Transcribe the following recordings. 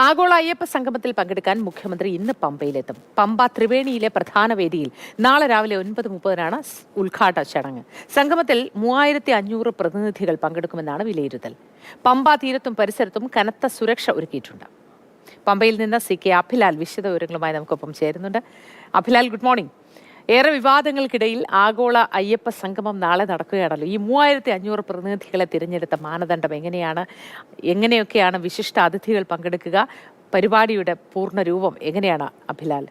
ആഗോള അയ്യപ്പ സംഗമത്തിൽ പങ്കെടുക്കാൻ മുഖ്യമന്ത്രി ഇന്ന് പമ്പയിലെത്തും. പമ്പ ത്രിവേണിയിലെ പ്രധാന വേദിയിൽ നാളെ രാവിലെ 9:30 ഉദ്ഘാടന ചടങ്ങ്. സംഗമത്തിൽ 3500 പ്രതിനിധികൾ പങ്കെടുക്കുമെന്നാണ് വിലയിരുത്തൽ. പമ്പ തീരത്തും പരിസരത്തും കനത്ത സുരക്ഷ ഒരുക്കിയിട്ടുണ്ട്. പമ്പയിൽ നിന്ന് CK അഭിലാൽ വിശദവിവരങ്ങളുമായി നമുക്കൊപ്പം ചേരുന്നുണ്ട്. Abhilal, good morning. ഏറെ വിവാദങ്ങൾക്കിടയിൽ ആഗോള അയ്യപ്പ സംഗമം നാളെ നടക്കുകയാണല്ലോ. ഈ 3500 പ്രതിനിധികളെ തിരഞ്ഞെടുത്ത മാനദണ്ഡം എങ്ങനെയൊക്കെയാണ് വിശിഷ്ട അതിഥികൾ പങ്കെടുക്കുക? പരിപാടിയുടെ പൂർണ്ണ രൂപം എങ്ങനെയാണ് അഭിലാൽ?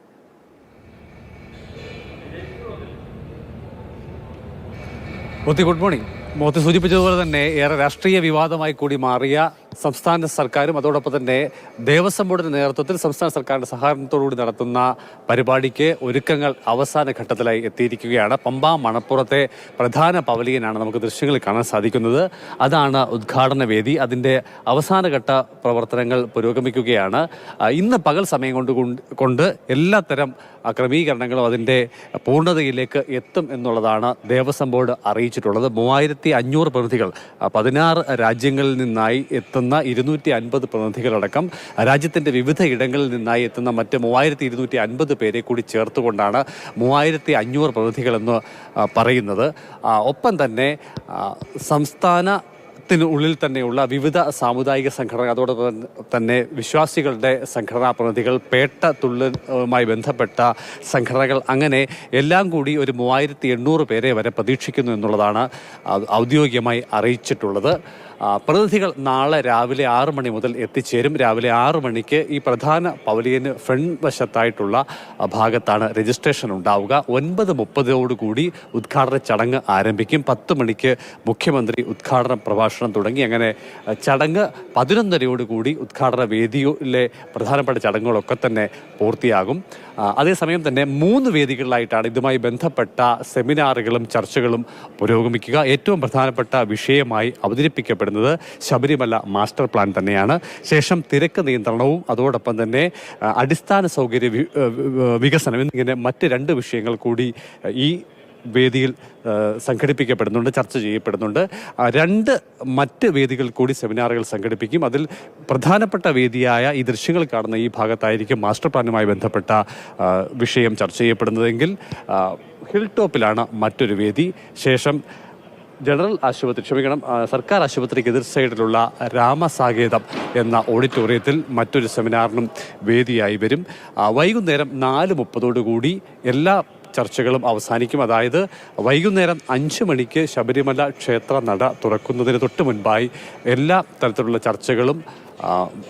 Good morning. മോത്തി സൂചിപ്പിച്ചതുപോലെ തന്നെ ഏറെ രാഷ്ട്രീയ വിവാദമായി കൂടി മാറിയ സംസ്ഥാന സർക്കാരും അതോടൊപ്പം തന്നെ ദേവസ്വം ബോർഡിന്റെ നേതൃത്വത്തിൽ സംസ്ഥാന സർക്കാരിന്റെ സഹകരണത്തോടുകൂടി നടത്തുന്ന പരിപാടിക്ക് ഒരുക്കങ്ങൾ അവസാന ഘട്ടത്തിലായി എത്തിയിരിക്കുകയാണ്. പമ്പ മണപ്പുറത്തെ പ്രധാന പവലിയനാണ് നമുക്ക് ദൃശ്യങ്ങളിൽ കാണാൻ സാധിക്കുന്നത്. അതാണ് ഉദ്ഘാടന വേദി. അതിന്റെ അവസാനഘട്ട പ്രവർത്തനങ്ങൾ പുരോഗമിക്കുകയാണ്. ഇന്ന് പകൽ സമയം കൊണ്ട് എല്ലാത്തരം ക്രമീകരണങ്ങളും അതിന്റെ പൂർണ്ണതയിലേക്ക് എത്തും എന്നുള്ളതാണ് ദേവസ്വം ബോർഡ് അറിയിച്ചിട്ടുള്ളത്. 3500 പ്രതിനിധികൾ 16 രാജ്യങ്ങളിൽ നിന്നായി എത്തുന്ന 250 പ്രതിനിധികളടക്കം രാജ്യത്തിന്റെ വിവിധ ഇടങ്ങളിൽ നിന്നായി എത്തുന്ന മറ്റ് 3250 പേരെ കൂടി ചേർത്തുകൊണ്ടാണ് 3500 പ്രതിനിധികളെന്ന് പറയുന്നത്. ഒപ്പം തന്നെ സംസ്ഥാനത്തിനുള്ളിൽ തന്നെയുള്ള വിവിധ സാമുദായിക സംഘടന, അതോടൊപ്പം തന്നെ വിശ്വാസികളുടെ സംഘടനാ പ്രതിനിധികൾ, പേട്ട തുള്ളുമായി ബന്ധപ്പെട്ട സംഘടനകൾ, അങ്ങനെ എല്ലാം കൂടി ഒരു 3800 പേരെ വരെ പ്രതീക്ഷിക്കുന്നു എന്നുള്ളതാണ് ഔദ്യോഗികമായി അറിയിച്ചിട്ടുള്ളത്. പ്രതിനിധികൾ നാളെ രാവിലെ 6 മണി മുതൽ എത്തിച്ചേരും. രാവിലെ 6 മണിക്ക് ഈ പ്രധാന പവലിയന് ഫ്രണ്ട് വശത്തായിട്ടുള്ള ഭാഗത്താണ് രജിസ്ട്രേഷൻ ഉണ്ടാവുക. 9:30 ഉദ്ഘാടന ചടങ്ങ് ആരംഭിക്കും. 10 മണിക്ക് മുഖ്യമന്ത്രി ഉദ്ഘാടന പ്രഭാഷണം തുടങ്ങി. അങ്ങനെ ചടങ്ങ് 11:30 ഉദ്ഘാടന വേദിയിലെ പ്രധാനപ്പെട്ട ചടങ്ങുകളൊക്കെ തന്നെ പൂർത്തിയാകും. അതേസമയം തന്നെ 3 വേദികളിലായിട്ടാണ് ഇതുമായി ബന്ധപ്പെട്ട സെമിനാറുകളും ചർച്ചകളും പുരോഗമിക്കുക. ഏറ്റവും പ്രധാനപ്പെട്ട വിഷയമായി അവതരിപ്പിക്കപ്പെടുന്നത് ശബരിമല മാസ്റ്റർ പ്ലാൻ തന്നെയാണ്. ശേഷം തിരക്ക് നിയന്ത്രണവും അതോടൊപ്പം തന്നെ അടിസ്ഥാന സൗകര്യ വികസനം എന്നിങ്ങനെ മറ്റ് 2 വിഷയങ്ങൾ കൂടി ഈ വേദിയിൽ സംഘടിപ്പിക്കപ്പെടുന്നുണ്ട്, ചർച്ച ചെയ്യപ്പെടുന്നുണ്ട്. 2 മറ്റ് വേദികൾ കൂടി സെമിനാറുകൾ സംഘടിപ്പിക്കും. അതിൽ പ്രധാനപ്പെട്ട വേദിയായ ഈ ദൃശ്യങ്ങൾ കാണുന്ന ഈ ഭാഗത്തായിരിക്കും മാസ്റ്റർ പ്ലാനുമായി ബന്ധപ്പെട്ട വിഷയം ചർച്ച ചെയ്യപ്പെടുന്നതെങ്കിൽ ഹിൽ ടോപ്പിലാണ് മറ്റൊരു വേദി. ശേഷം ജനറൽ ആശുപത്രി, സർക്കാർ ആശുപത്രിക്ക് എതിർ സൈഡിലുള്ള രാമസാകേതം എന്ന ഓഡിറ്റോറിയത്തിൽ മറ്റൊരു സെമിനാറിനും വേദിയായി വരും. വൈകുന്നേരം 4:30 എല്ലാ ചർച്ചകളും അവസാനിക്കും. അതായത് വൈകുന്നേരം 5 മണിക്ക് ശബരിമല ക്ഷേത്ര നട തുറക്കുന്നതിന് തൊട്ട് മുൻപായി എല്ലാ തരത്തിലുള്ള ചർച്ചകളും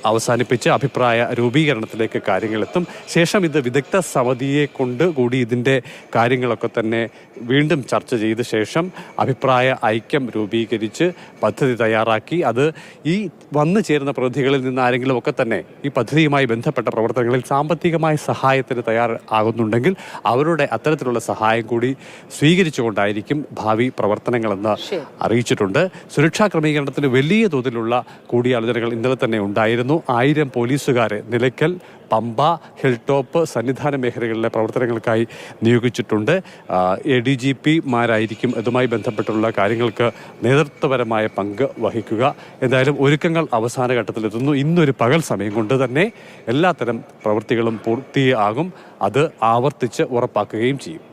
അവസാനിപ്പിച്ച് അഭിപ്രായ രൂപീകരണത്തിലേക്ക് കാര്യങ്ങളെത്തും. ശേഷം ഇത് വിദഗ്ധ സമിതിയെ കൊണ്ട് കൂടി ഇതിൻ്റെ കാര്യങ്ങളൊക്കെ തന്നെ വീണ്ടും ചർച്ച ചെയ്ത ശേഷം അഭിപ്രായ ഐക്യം രൂപീകരിച്ച് പദ്ധതി തയ്യാറാക്കി അത് ഈ വന്നു ചേരുന്ന പ്രതിനിധികളിൽ നിന്ന് ആരെങ്കിലും ഒക്കെ തന്നെ ഈ പദ്ധതിയുമായി ബന്ധപ്പെട്ട പ്രവർത്തനങ്ങളിൽ സാമ്പത്തികമായ സഹായത്തിന് തയ്യാറാകുന്നുണ്ടെങ്കിൽ അവരുടെ അത്തരത്തിലുള്ള സഹായം കൂടി സ്വീകരിച്ചുകൊണ്ടായിരിക്കും ഭാവി പ്രവർത്തനങ്ങളെന്ന് അറിയിച്ചിട്ടുണ്ട്. സുരക്ഷാ ക്രമീകരണത്തിന് വലിയ തോതിലുള്ള കൂടിയാലോചനകൾ ഇന്നലെ തന്നെ ഉണ്ടായിരുന്നു. 1000 പോലീസുകാരെ നിലയ്ക്കൽ, പമ്പ, ഹിൽ ടോപ്പ്, സന്നിധാന മേഖലകളിലെ പ്രവർത്തനങ്ങൾക്കായി നിയോഗിച്ചിട്ടുണ്ട്. ADGP-മാരായിരിക്കും ഇതുമായി ബന്ധപ്പെട്ടുള്ള കാര്യങ്ങൾക്ക് നേതൃത്വപരമായ പങ്ക് വഹിക്കുക. എന്തായാലും ഒരുക്കങ്ങൾ അവസാന ഘട്ടത്തിലെത്തുന്നു. ഇന്നൊരു പകൽ സമയം കൊണ്ട് തന്നെ എല്ലാത്തരം പ്രവൃത്തികളും പൂർത്തിയാകും. അത് ആവർത്തിച്ച് ഉറപ്പാക്കുകയും ചെയ്യും.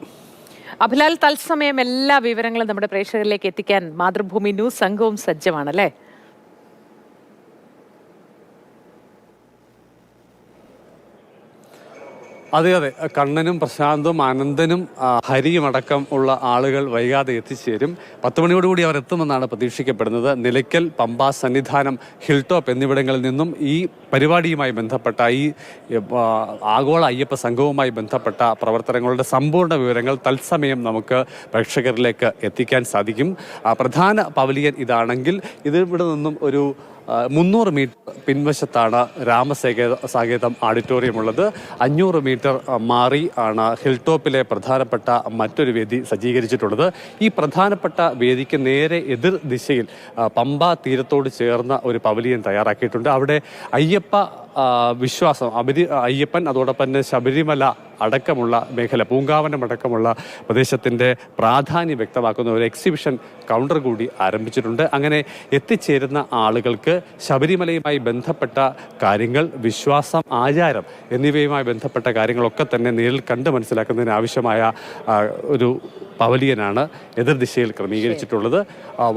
അഭിലാൽ, തത്സമയം എല്ലാ വിവരങ്ങളും നമ്മുടെ പ്രേക്ഷകരിലേക്ക് എത്തിക്കാൻ മാതൃഭൂമി ന്യൂസ് സംഘവും സജ്ജമാണല്ലേ? അതെ, കണ്ണനും പ്രശാന്തും ആനന്ദനും ഹരിയും അടക്കം ഉള്ള ആളുകൾ വൈകാതെ എത്തിച്ചേരും. 10 മണിയോടുകൂടി അവർ എത്തുമെന്നാണ് പ്രതീക്ഷിക്കപ്പെടുന്നത്. നിലയ്ക്കൽ, പമ്പ, സന്നിധാനം, ഹിൽ ടോപ്പ് എന്നിവിടങ്ങളിൽ നിന്നും ഈ പരിപാടിയുമായി ബന്ധപ്പെട്ട ഈ ആഗോള അയ്യപ്പ സംഘവുമായി ബന്ധപ്പെട്ട പ്രവർത്തനങ്ങളുടെ സമ്പൂർണ്ണ വിവരങ്ങൾ തത്സമയം നമുക്ക് പ്രേക്ഷകരിലേക്ക് എത്തിക്കാൻ സാധിക്കും. പ്രധാന പവലിയൻ ഇതാണെങ്കിൽ ഇതിവിടെ നിന്നും ഒരു 300 മീറ്റർ പിൻവശത്താണ് രാമസാകേതം ഓഡിറ്റോറിയം ഉള്ളത്. 500 മീറ്റർ മാറി ആണ് ഹിൽ ടോപ്പിലെ പ്രധാനപ്പെട്ട മറ്റൊരു വേദി സജ്ജീകരിച്ചിട്ടുള്ളത്. ഈ പ്രധാനപ്പെട്ട വേദിക്ക് നേരെ എതിർ ദിശയിൽ പമ്പ തീരത്തോട് ചേർന്ന ഒരു പവലിയൻ തയ്യാറാക്കിയിട്ടുണ്ട്. അവിടെ അയ്യപ്പ വിശ്വാസം, അയ്യപ്പൻ, അതോടൊപ്പം തന്നെ ശബരിമല അടക്കമുള്ള മേഖല, പൂങ്കാവനം അടക്കമുള്ള പ്രദേശത്തിൻ്റെ പ്രാധാന്യം വ്യക്തമാക്കുന്ന ഒരു എക്സിബിഷൻ കൗണ്ടർ കൂടി ആരംഭിച്ചിട്ടുണ്ട്. അങ്ങനെ എത്തിച്ചേരുന്ന ആളുകൾക്ക് ശബരിമലയുമായി ബന്ധപ്പെട്ട കാര്യങ്ങൾ, വിശ്വാസം, ആചാരം എന്നിവയുമായി ബന്ധപ്പെട്ട കാര്യങ്ങളൊക്കെ തന്നെ നേരിൽ കണ്ട് മനസ്സിലാക്കുന്നതിന് ആവശ്യമായ ഒരു പവലിയനാണ് എതിർദിശയിൽ ക്രമീകരിച്ചിട്ടുള്ളത്.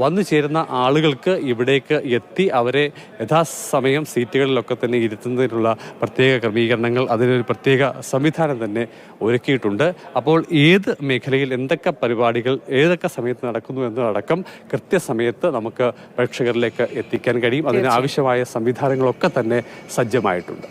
വന്നു ചേരുന്ന ആളുകൾക്ക് ഇവിടേക്ക് എത്തി അവരെ യഥാസമയം സീറ്റുകളിലൊക്കെ തന്നെ ഇരുത്തുന്നതിനുള്ള പ്രത്യേക ക്രമീകരണങ്ങൾ, അതിനൊരു പ്രത്യേക സംവിധാനം തന്നെ ഒരുക്കിയിട്ടുണ്ട്. അപ്പോൾ ഏത് മേഖലയിൽ എന്തൊക്കെ പരിപാടികൾ ഏതൊക്കെ സമയത്ത് നടക്കുന്നു എന്നതടക്കം കൃത്യസമയത്ത് നമുക്ക് പ്രേക്ഷകരിലേക്ക് എത്തിക്കാൻ കഴിയും. അതിന് ആവശ്യമായ സംവിധാനങ്ങളൊക്കെ തന്നെ സജ്ജമായിട്ടുണ്ട്.